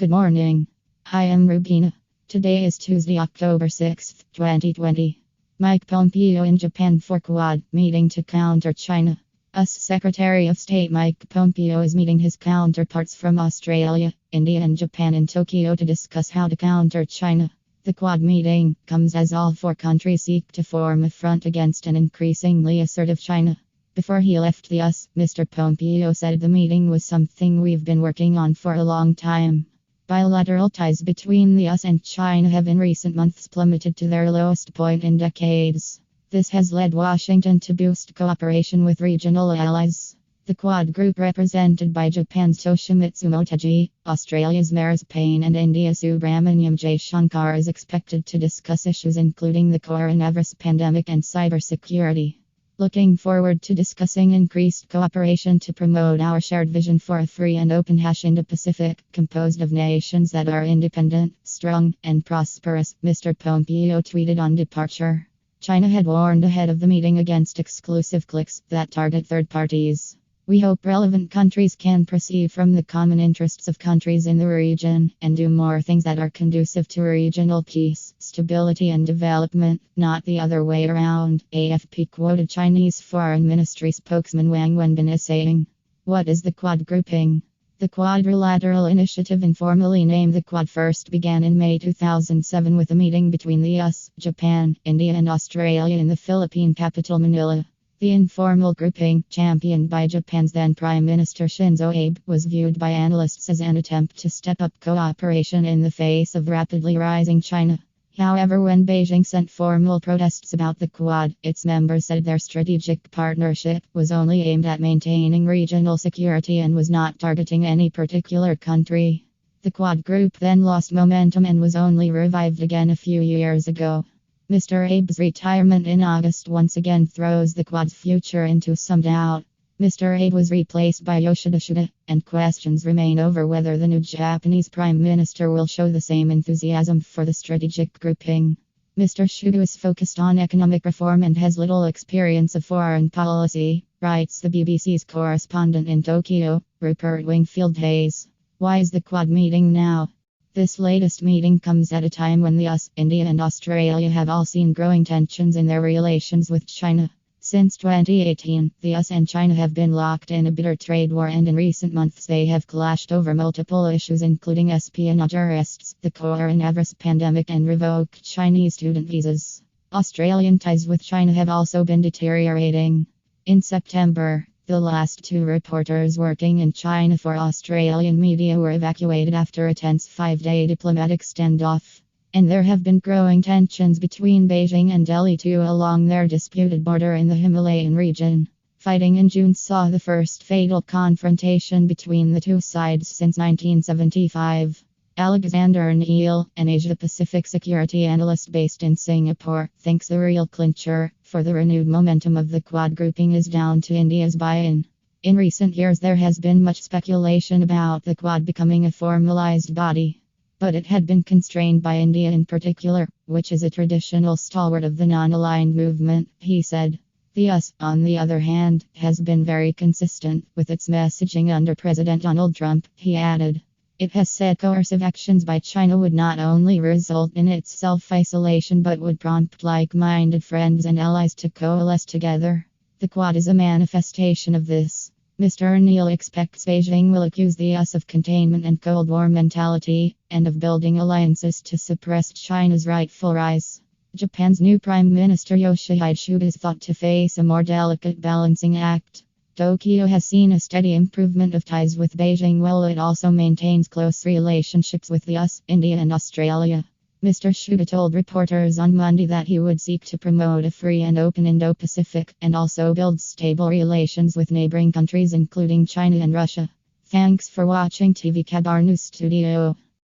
Good morning. I am Rubina. Today is Tuesday, October 6th, 2020. Mike Pompeo in Japan for Quad meeting to counter China. US Secretary of State Mike Pompeo is meeting his counterparts from Australia, India, and Japan in Tokyo to discuss how to counter China. The Quad meeting comes as all four countries seek to form a front against an increasingly assertive China. Before he left the US, Mr. Pompeo said the meeting was something we've been working on for a long time. Bilateral ties between the US and China have in recent months plummeted to their lowest point in decades. This has led Washington to boost cooperation with regional allies. The Quad group, represented by Japan's Toshimitsu Motegi, Australia's Maris Payne, and India's Subramaniam Jaishankar, is expected to discuss issues including the coronavirus pandemic and cybersecurity. Looking forward to discussing increased cooperation to promote our shared vision for a free and open Indo-Pacific, composed of nations that are independent, strong, and prosperous, Mr. Pompeo tweeted on departure. China had warned ahead of the meeting against exclusive cliques that target third parties. We hope relevant countries can proceed from the common interests of countries in the region and do more things that are conducive to regional peace, stability, and development, not the other way around, AFP quoted Chinese Foreign Ministry spokesman Wang Wenbin as saying. What is the Quad grouping? The Quadrilateral Initiative, informally named the Quad, first began in May 2007 with a meeting between the US, Japan, India, and Australia in the Philippine capital Manila. The informal grouping, championed by Japan's then Prime Minister Shinzo Abe, was viewed by analysts as an attempt to step up cooperation in the face of rapidly rising China. However, when Beijing sent formal protests about the Quad, its members said their strategic partnership was only aimed at maintaining regional security and was not targeting any particular country. The Quad group then lost momentum and was only revived again a few years ago. Mr. Abe's retirement in August once again throws the Quad's future into some doubt. Mr. Abe was replaced by Yoshida Suga, and questions remain over whether the new Japanese Prime Minister will show the same enthusiasm for the strategic grouping. Mr. Suga is focused on economic reform and has little experience of foreign policy, writes the BBC's correspondent in Tokyo, Rupert Wingfield Hayes. Why is the Quad meeting now? This latest meeting comes at a time when the US, India, and Australia have all seen growing tensions in their relations with China. Since 2018, the US and China have been locked in a bitter trade war, and in recent months they have clashed over multiple issues including espionage arrests, the coronavirus pandemic, and revoked Chinese student visas. Australian ties with China have also been deteriorating. In September, the last two reporters working in China for Australian media were evacuated after a tense 5-day diplomatic standoff. And there have been growing tensions between Beijing and Delhi too along their disputed border in the Himalayan region. Fighting in June saw the first fatal confrontation between the two sides since 1975. Alexander Neil, an Asia-Pacific security analyst based in Singapore, thinks the real clincher for the renewed momentum of the Quad grouping is down to India's buy-in. In recent years there has been much speculation about the Quad becoming a formalized body. But it had been constrained by India in particular, which is a traditional stalwart of the non-aligned movement, he said. The US, on the other hand, has been very consistent with its messaging under President Donald Trump, he added. It has said coercive actions by China would not only result in its self-isolation but would prompt like-minded friends and allies to coalesce together. The Quad is a manifestation of this. Mr. Neil expects Beijing will accuse the US of containment and Cold War mentality, and of building alliances to suppress China's rightful rise. Japan's new Prime Minister Yoshihide Suga is thought to face a more delicate balancing act. Tokyo has seen a steady improvement of ties with Beijing while it also maintains close relationships with the US, India, and Australia. Mr. Suga told reporters on Monday that he would seek to promote a free and open Indo-Pacific and also build stable relations with neighboring countries including China and Russia. Thanks for watching TV Kabar News Studio.